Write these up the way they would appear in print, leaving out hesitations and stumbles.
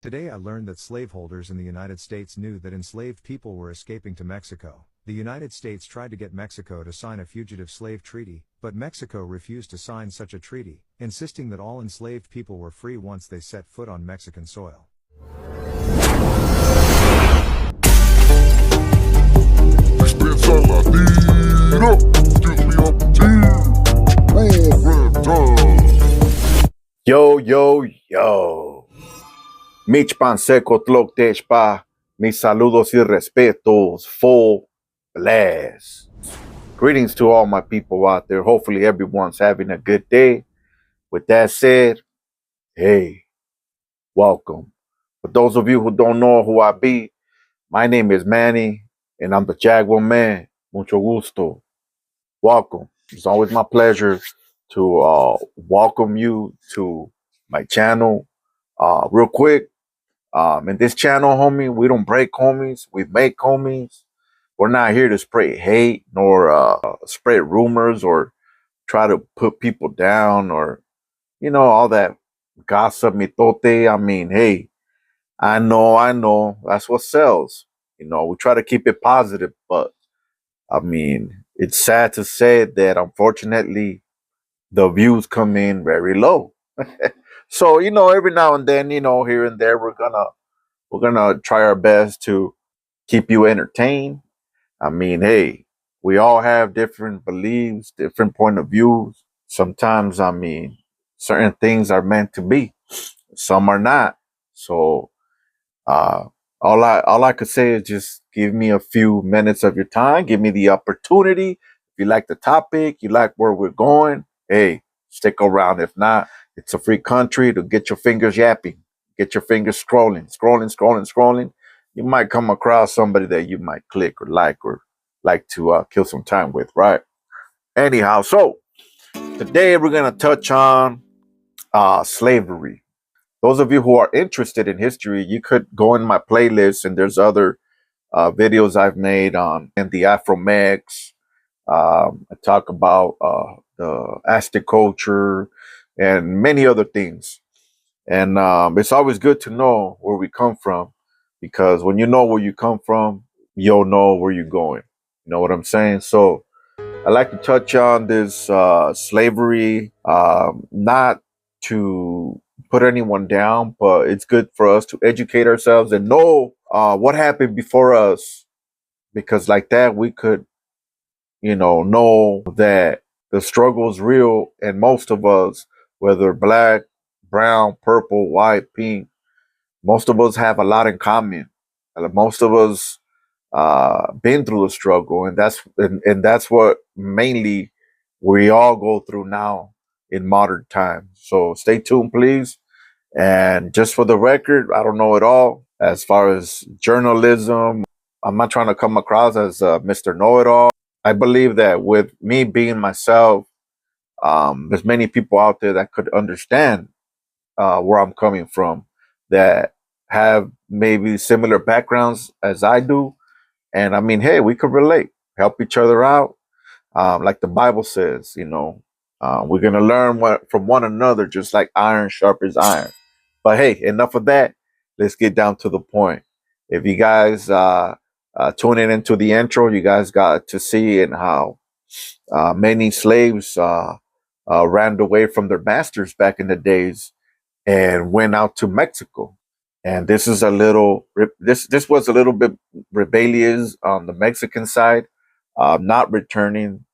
Today I learned that slaveholders in the United States knew that enslaved people were escaping to Mexico. The United States tried to get Mexico to sign a fugitive slave treaty, but Mexico refused to sign such a treaty, insisting that all enslaved people were free once they set foot on Mexican soil. Yo, yo, yo. Mich Panseco Tlok Techpa. Mis saludos y respetos. Full blast. Greetings to all my people out there. Hopefully everyone's having a good day. With that said, hey, welcome. For those of you who don't know who I be, my name is Manny, and I'm the Jaguar Man. Mucho gusto. Welcome. It's always my pleasure to welcome you to my channel. Real quick, in this channel, homie, we don't break homies. We make homies. We're not here to spread hate nor spread rumors or try to put people down or, all that gossip, mitote. I mean, hey, I know. That's what sells. We try to keep it positive, but I mean, it's sad to say that unfortunately the views come in very low. So, every now and then, here and there, we're gonna try our best to keep you entertained. I mean, hey, we all have different beliefs, different point of views. Sometimes, I mean, certain things are meant to be, some are not. So, uh, all I could say is just give me a few minutes of your time. Give me the opportunity. If you like the topic, you like where we're going, hey, stick around. If not, it's a free country to get your fingers yapping, get your fingers scrolling. You might come across somebody that you might click or like to kill some time with, right? Anyhow, so today we're gonna touch on slavery. Those of you who are interested in history, you could go in my playlist, and there's other videos I've made on and the Afro-Mex. I talk about the Aztec culture and many other things. And it's always good to know where we come from, because when you know where you come from, you'll know where you're going. You know what I'm saying? So I like to touch on this slavery, not to put anyone down, but it's good for us to educate ourselves and know what happened before us, because like that we could, know that the struggle is real, and most of us, whether black, brown, purple, white, pink, most of us have a lot in common. Most of us been through the struggle, and that's what mainly we all go through now in modern times. So stay tuned, please. And just for the record, I don't know it all as far as journalism. I'm not trying to come across as Mr. Know-it-all. I believe that with me being myself, there's many people out there that could understand where I'm coming from, that have maybe similar backgrounds as I do. And I mean, hey, we could relate, help each other out. Like the Bible says, we're going to learn from one another, just like iron sharpens iron. But hey, enough of that. Let's get down to the point. If you guys tune in into the intro, you guys got to see and how many slaves ran away from their masters back in the days and went out to Mexico. And this is this was a little bit rebellious on the Mexican side, not returning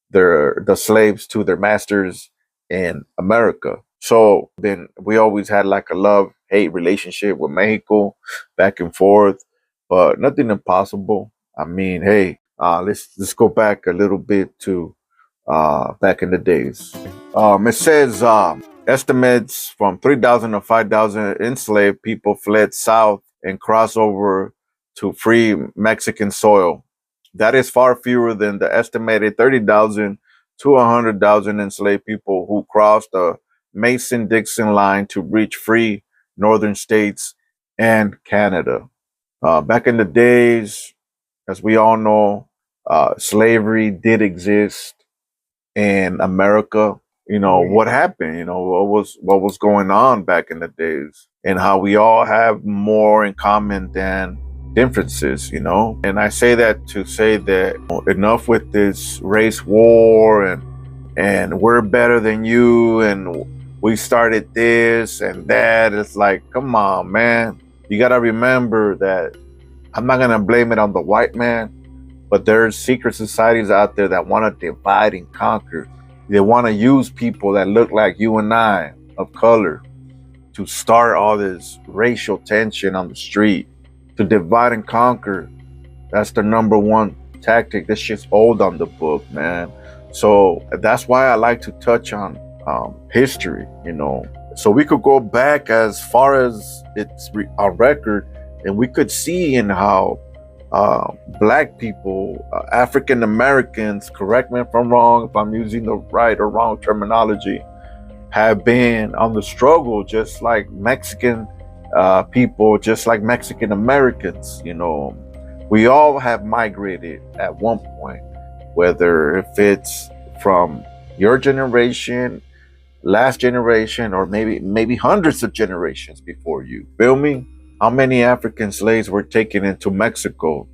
the slaves to their masters in America. So then we always had like a love hate relationship with Mexico, back and forth, but nothing impossible. I mean, hey, let's go back a little bit to back in the days. It says estimates from 3,000 to 5,000 enslaved people fled south and crossed over to free Mexican soil. That is far fewer than the estimated 30,000 to 100,000 enslaved people who crossed the Mason-Dixon line to reach free northern states and Canada. Back in the days, as we all know, slavery did exist in America. what happened, what was going on back in the days, and how we all have more in common than differences. And I say that to say that enough with this race war and we're better than you and we started this and that. It's like, come on, man. You got to remember that I'm not going to blame it on the white man, but there's secret societies out there that want to divide and conquer. They want to use people that look like you and I, of color, to start all this racial tension on the street, to divide and conquer. That's the number one tactic. This shit's old on the book, man. So that's why I like to touch on history, So we could go back as far as it's on record, and we could see in how Black people, African Americans, correct me if I'm wrong, if I'm using the right or wrong terminology, have been on the struggle just like Mexican people, just like Mexican Americans. We all have migrated at one point, whether if it's from your generation, last generation, or maybe hundreds of generations before you. Feel me? How many African slaves were taken into Mexico?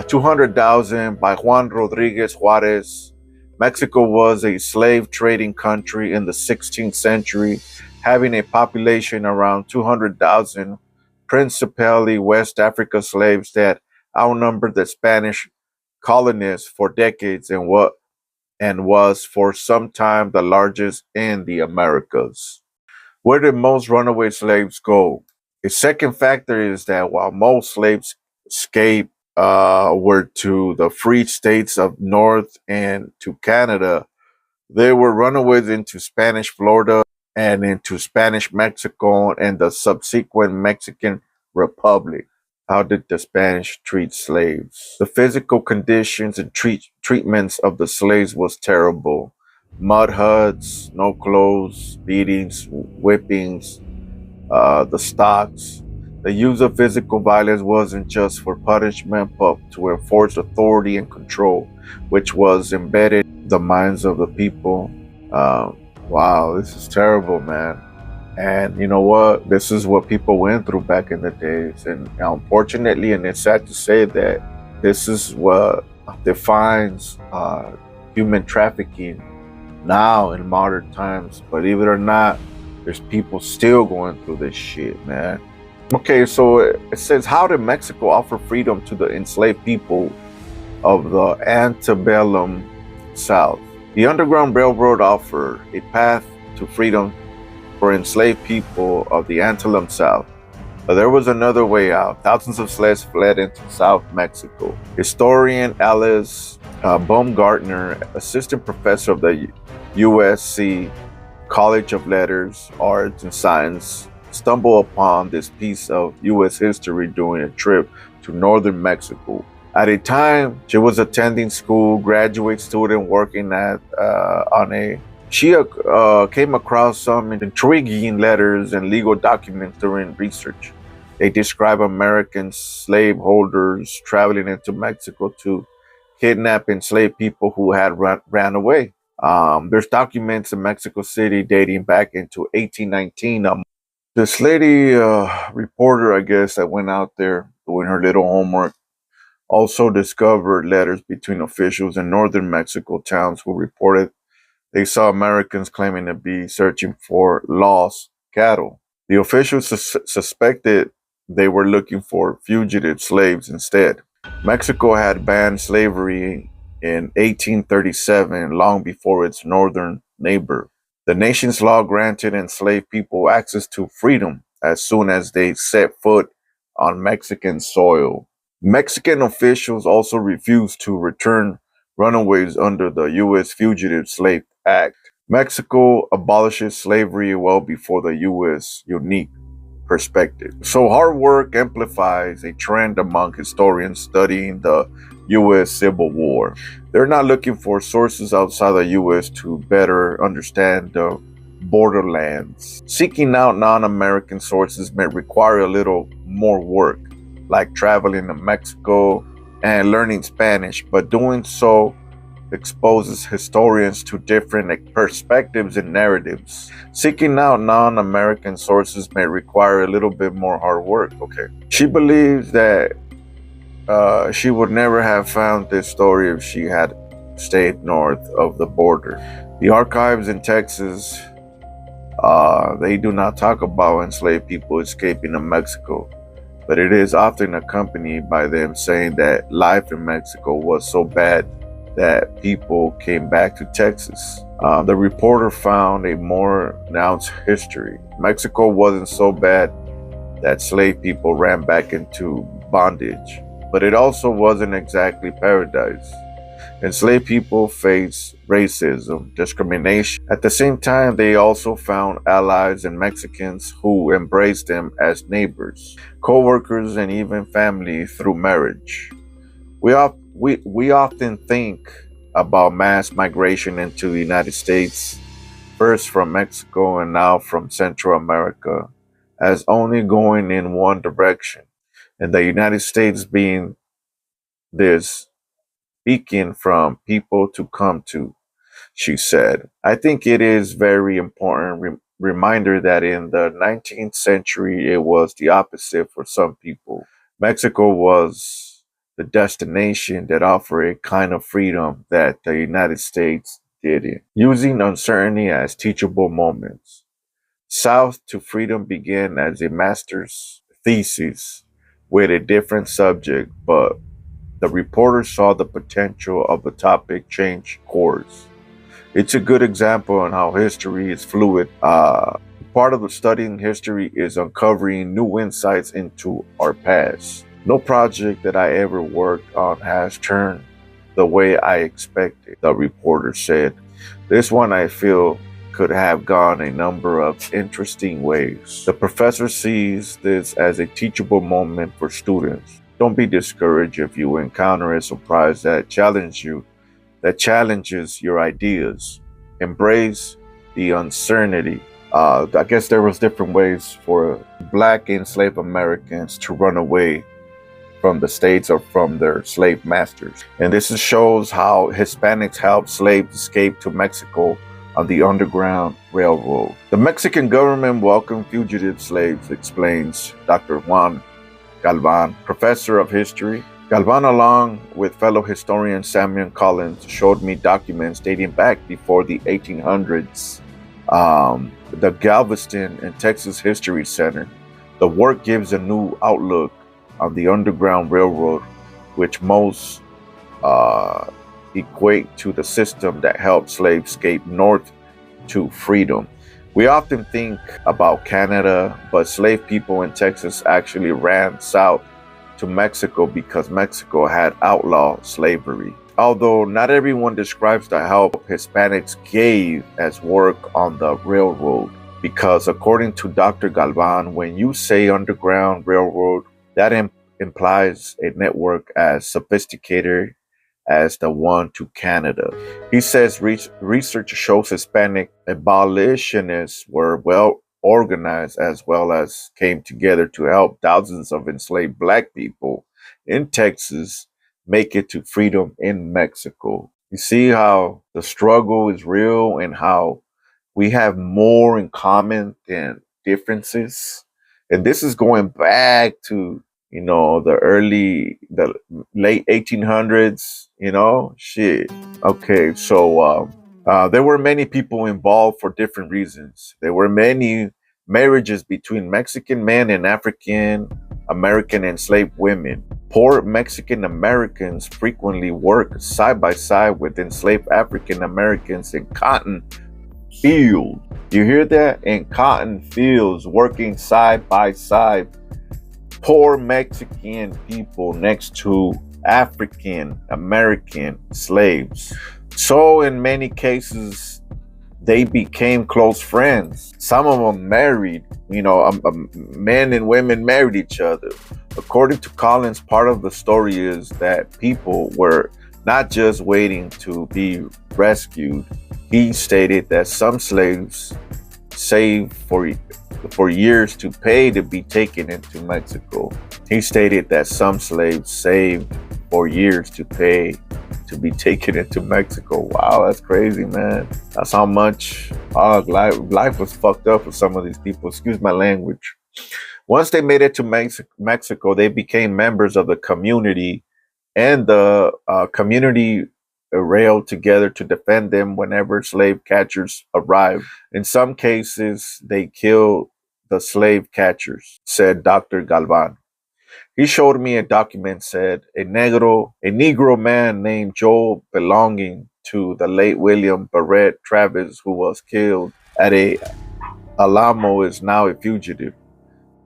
200,000 by Juan Rodriguez Juarez. Mexico was a slave trading country in the 16th century, having a population around 200,000, principally West Africa slaves that outnumbered the Spanish colonists for decades and was for some time the largest in the Americas. Where did most runaway slaves go? A second factor is that while most slaves escaped were to the free states of North and to Canada, there were runaways into Spanish Florida and into Spanish Mexico and the subsequent Mexican Republic. How did the Spanish treat slaves? The physical conditions and treatments of the slaves was terrible. Mud huts, no clothes, beatings, whippings, the stocks. The use of physical violence wasn't just for punishment, but to enforce authority and control, which was embedded in the minds of the people. Wow, this is terrible, man. And you know what? This is what people went through back in the days. And unfortunately, and it's sad to say that this is what defines human trafficking now in modern times. Believe it or not, there's people still going through this shit, man. Okay, so it says, how did Mexico offer freedom to the enslaved people of the antebellum South? The Underground Railroad offered a path to freedom for enslaved people of the antebellum South. But there was another way out. Thousands of slaves fled into South Mexico. Historian Alice Baumgartner, assistant professor of the USC College of Letters, Arts, and Science, stumbled upon this piece of U.S. history during a trip to northern Mexico. At a time, she was attending school, graduate student working she came across some intriguing letters and legal documents during research. They describe American slaveholders traveling into Mexico to kidnap enslaved people who had ran away. There's documents in Mexico City dating back into 1819. This lady, reporter, I guess, that went out there doing her little homework, also discovered letters between officials in northern Mexico towns who reported they saw Americans claiming to be searching for lost cattle. The officials suspected they were looking for fugitive slaves instead. Mexico had banned slavery in 1837, long before its northern neighbor. The nation's law granted enslaved people access to freedom as soon as they set foot on Mexican soil. Mexican officials also refused to return runaways under the U.S. Fugitive Slave Act. Mexico abolishes slavery well before the U.S. unique perspective. So hard work amplifies a trend among historians studying the U.S. Civil War. They're not looking for sources outside the U.S. to better understand the borderlands. Seeking out non-American sources may require a little more work, like traveling to Mexico and learning Spanish, but doing so exposes historians to different perspectives and narratives. Seeking out non-American sources may require a little bit more hard work. Okay. She believes that she would never have found this story if she had stayed north of the border. The archives in Texas, they do not talk about enslaved people escaping to Mexico, but it is often accompanied by them saying that life in Mexico was so bad that people came back to Texas. The reporter found a more nuanced history. Mexico wasn't so bad that slave people ran back into bondage, but it also wasn't exactly paradise. Enslaved people faced racism, discrimination. At the same time, they also found allies in Mexicans who embraced them as neighbors, co-workers, and even family through marriage. We often think about mass migration into the United States, first from Mexico and now from Central America, as only going in one direction, and the United States being this beacon from people to come to, she said. I think it is very important reminder that in the 19th century, it was the opposite for some people. Mexico was the destination that offered a kind of freedom that the United States didn't. Using uncertainty as teachable moments. South to Freedom began as a master's thesis with a different subject, but the reporter saw the potential of the topic change course. It's a good example on how history is fluid. Part of the studying history is uncovering new insights into our past. No project that I ever worked on has turned the way I expected, the reporter said. This one I feel could have gone a number of interesting ways. The professor sees this as a teachable moment for students. Don't be discouraged if you encounter a surprise that challenges your ideas. Embrace the uncertainty. I guess there was different ways for Black enslaved Americans to run away from the states or from their slave masters. And this shows how Hispanics helped slaves escape to Mexico on the Underground Railroad. The Mexican government welcomed fugitive slaves, explains Dr. Juan Galvan, professor of history. Galvan, along with fellow historian Samuel Collins, showed me documents dating back before the 1800s. The Galveston and Texas History Center. The work gives a new outlook on the Underground Railroad, which most equate to the system that helped slaves escape north to freedom. We often think about Canada, but slave people in Texas actually ran south to Mexico because Mexico had outlawed slavery. Although not everyone describes the help Hispanics gave as work on the railroad, because according to Dr. Galvan, when you say Underground Railroad, that implies a network as sophisticated as the one to Canada. He says research shows Hispanic abolitionists were well organized as well as came together to help thousands of enslaved Black people in Texas make it to freedom in Mexico. You see how the struggle is real and how we have more in common than differences. And this is going back to the late 1800s, shit. Okay, so there were many people involved for different reasons. There were many marriages between Mexican men and African American enslaved women. Poor Mexican Americans frequently worked side by side with enslaved African Americans in cotton fields. You hear that? In cotton fields, working side by side. Poor Mexican people next to African American slaves. So in many cases, they became close friends. Some of them married, men and women married each other. According to Collins, part of the story is that people were not just waiting to be rescued. He stated that some slaves saved for years to pay to be taken into Mexico. He stated that some slaves saved for years to pay to be taken into Mexico. Wow, that's crazy, man. That's how much life was fucked up for some of these people. Excuse my language. Once they made it to Mexico, they became members of the community, and the community railed together to defend them whenever slave catchers arrived. In some cases, they killed the slave catchers, said Dr. Galvan. He showed me a document said a Negro man named Joel belonging to the late William Barrett Travis, who was killed at a Alamo, is now a fugitive.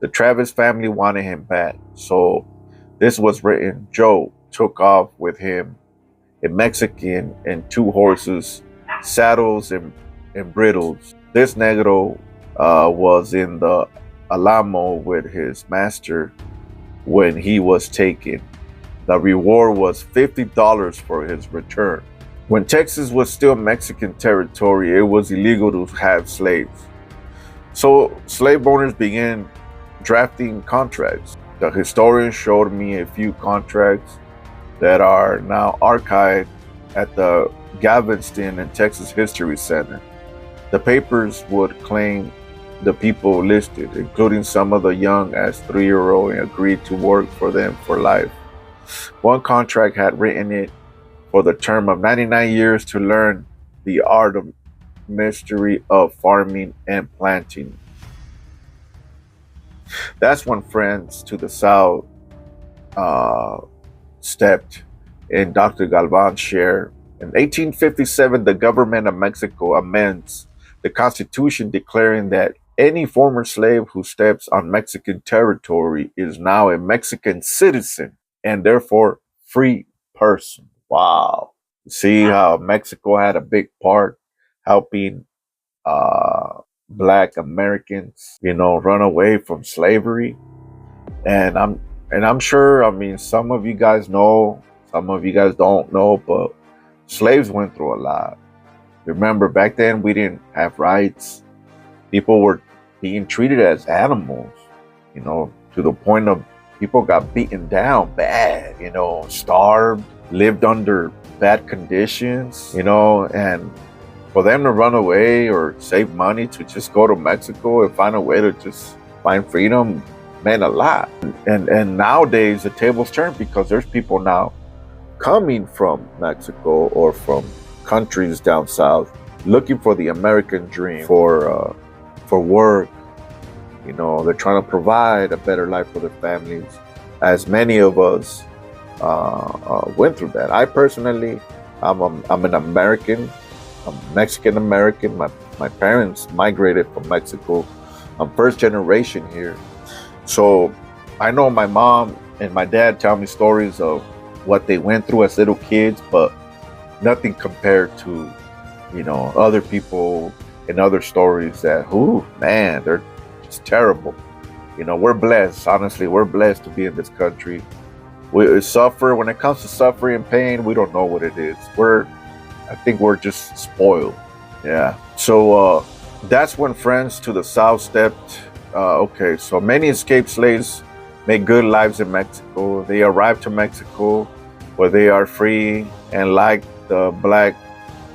The Travis family wanted him back, so this was written. Joe took off with him, a Mexican and two horses, saddles and bridles. This Negro was in the Alamo with his master when he was taken. The reward was $50 for his return. When Texas was still Mexican territory, it was illegal to have slaves. So slave owners began drafting contracts. The historian showed me a few contracts that are now archived at the Galveston and Texas History Center. The papers would claim the people listed, including some of the young as 3-year-old, and agreed to work for them for life. One contract had written it for the term of 99 years to learn the art of mystery of farming and planting. That's when friends to the south stepped in Dr. Galvan's share. In 1857, the government of Mexico amends the Constitution declaring that any former slave who steps on Mexican territory is now a Mexican citizen and therefore free person. Wow. See how Mexico had a big part helping Black Americans, run away from slavery. And I'm sure, I mean, some of you guys know, some of you guys don't know, but slaves went through a lot. Remember, back then we didn't have rights. People were being treated as animals, to the point of people got beaten down bad, starved, lived under bad conditions, and for them to run away or save money to just go to Mexico and find a way to just find freedom meant a lot. And nowadays the tables turn because there's people now coming from Mexico or from countries down south looking for the American dream, for work. They're trying to provide a better life for their families, as many of us went through that. I personally, I'm an American. I'm Mexican American. My parents migrated from Mexico. I'm first generation here. So I know my mom and my dad tell me stories of what they went through as little kids, but nothing compared to, other people and other stories that, man, they're just terrible. We're blessed. Honestly, we're blessed to be in this country. We suffer. When it comes to suffering and pain, we don't know what it is. I think we're just spoiled. Yeah. So that's when friends to the south stepped. Okay, so many escaped slaves make good lives in Mexico. They arrive to Mexico where they are free, and like the Black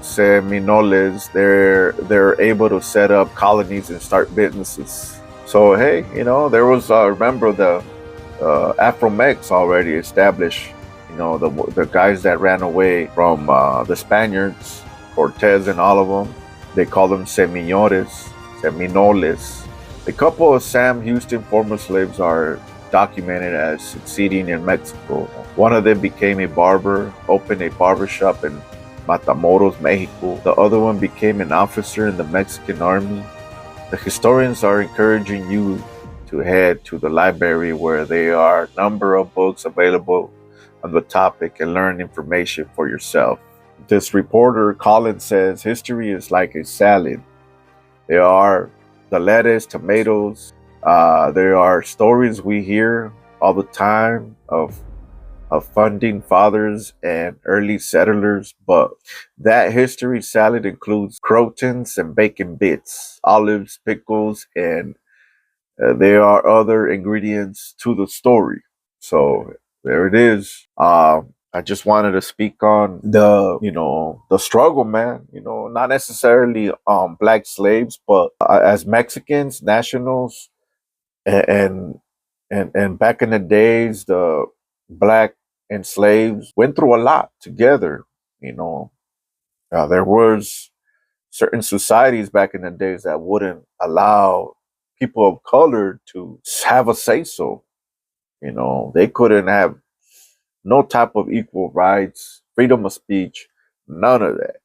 Seminoles, they're able to set up colonies and start businesses. So hey, there was remember the Afro-Mex already established. The guys that ran away from the Spaniards, Cortez and all of them, they call them Seminoles. A couple of Sam Houston former slaves are documented as succeeding in Mexico. One of them became a barber, opened a barber shop in Matamoros, Mexico. The other one became an officer in the Mexican army. The historians are encouraging you to head to the library where there are a number of books available on the topic and learn information for yourself. This reporter, Colin, says history is like a salad. There are the lettuce, tomatoes. There are stories we hear all the time of funding fathers and early settlers, but that history salad includes croutons and bacon bits, olives, pickles, and there are other ingredients to the story. So there it is. I just wanted to speak on the struggle, man. Not necessarily black slaves, but as Mexicans, nationals, and and back in the days, the black enslaved went through a lot together. You know, there was certain societies back in the days that wouldn't allow people of color to have a say so. They couldn't have no type of equal rights, freedom of speech, none of that.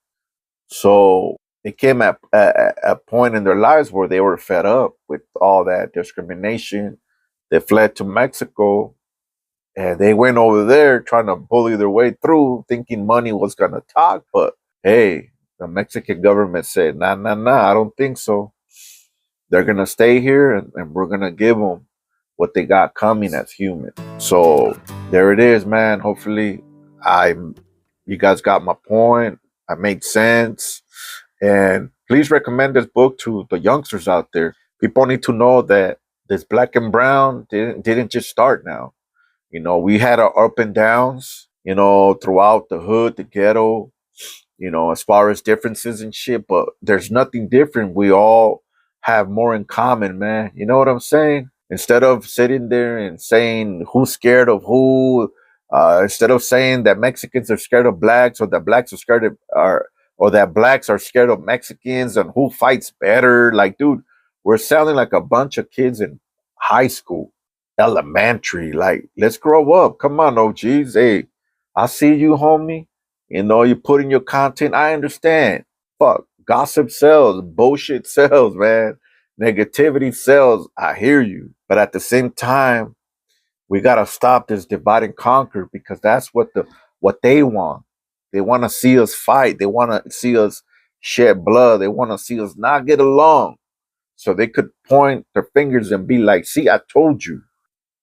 So it came at a point in their lives where they were fed up with all that discrimination. They fled to Mexico and they went over there trying to bully their way through, thinking money was going to talk. But hey, the Mexican government said, nah, nah, nah, I don't think so. They're going to stay here and we're going to give them what they got coming as humans. So there it is, man. Hopefully you guys got my point. I made sense. And please recommend this book to the youngsters out there. People need to know that this black and brown didn't just start now. We had our up and downs, throughout the hood, the ghetto, as far as differences and shit, but there's nothing different. We all have more in common, man. You know what I'm saying? Instead of sitting there and saying who's scared of who, instead of saying that Mexicans are scared of blacks or that blacks are scared of, or that blacks are scared of Mexicans and who fights better. Like, dude, we're sounding like a bunch of kids in high school, elementary. Like, let's grow up. Come on, OGs. Hey, I see you, homie. You put in your content. I understand. Fuck. Gossip sells. Bullshit sells, man. Negativity sells. I hear you. But at the same time, we gotta stop this divide and conquer because that's what they want. They want to see us fight. They want to see us shed blood. They want to see us not get along. So they could point their fingers and be like, see, I told you.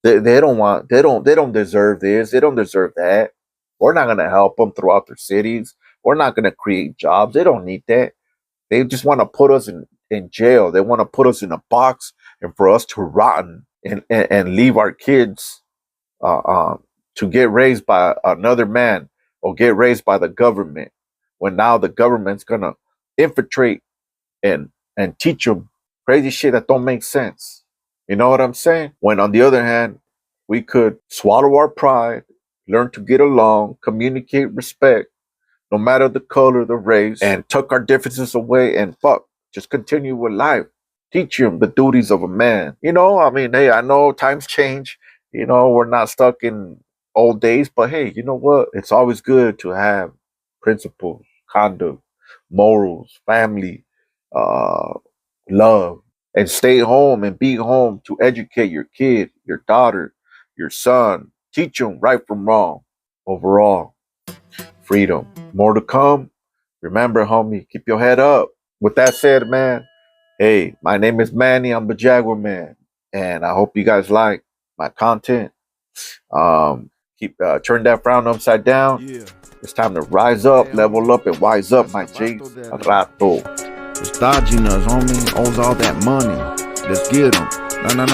They don't deserve this. They don't deserve that. We're not going to help them throughout their cities. We're not going to create jobs. They don't need that. They just want to put us in jail. They want to put us in a box and for us to rotten and leave our kids to get raised by another man or get raised by the government when now the government's going to infiltrate and teach them crazy shit that don't make sense. You know what I'm saying? When on the other hand, we could swallow our pride, learn to get along, communicate respect, no matter the color, the race, and tuck our differences away and just continue with life. Teach them the duties of a man. Hey, I know times change. We're not stuck in old days, but hey, you know what? It's always good to have principles, conduct, morals, family, love, and stay home and be home to educate your kid, your daughter, your son. Teach them right from wrong. Overall, freedom. More to come. Remember, homie, keep your head up. With that said, man, hey, my name is Manny. I'm the Jaguar Man. And I hope you guys like my content. Keep turn that frown upside down. Yeah. It's time to rise up, level up, and wise up, my G. Rato. It's dodging us, homie. Owes all that money. Let's get them. No.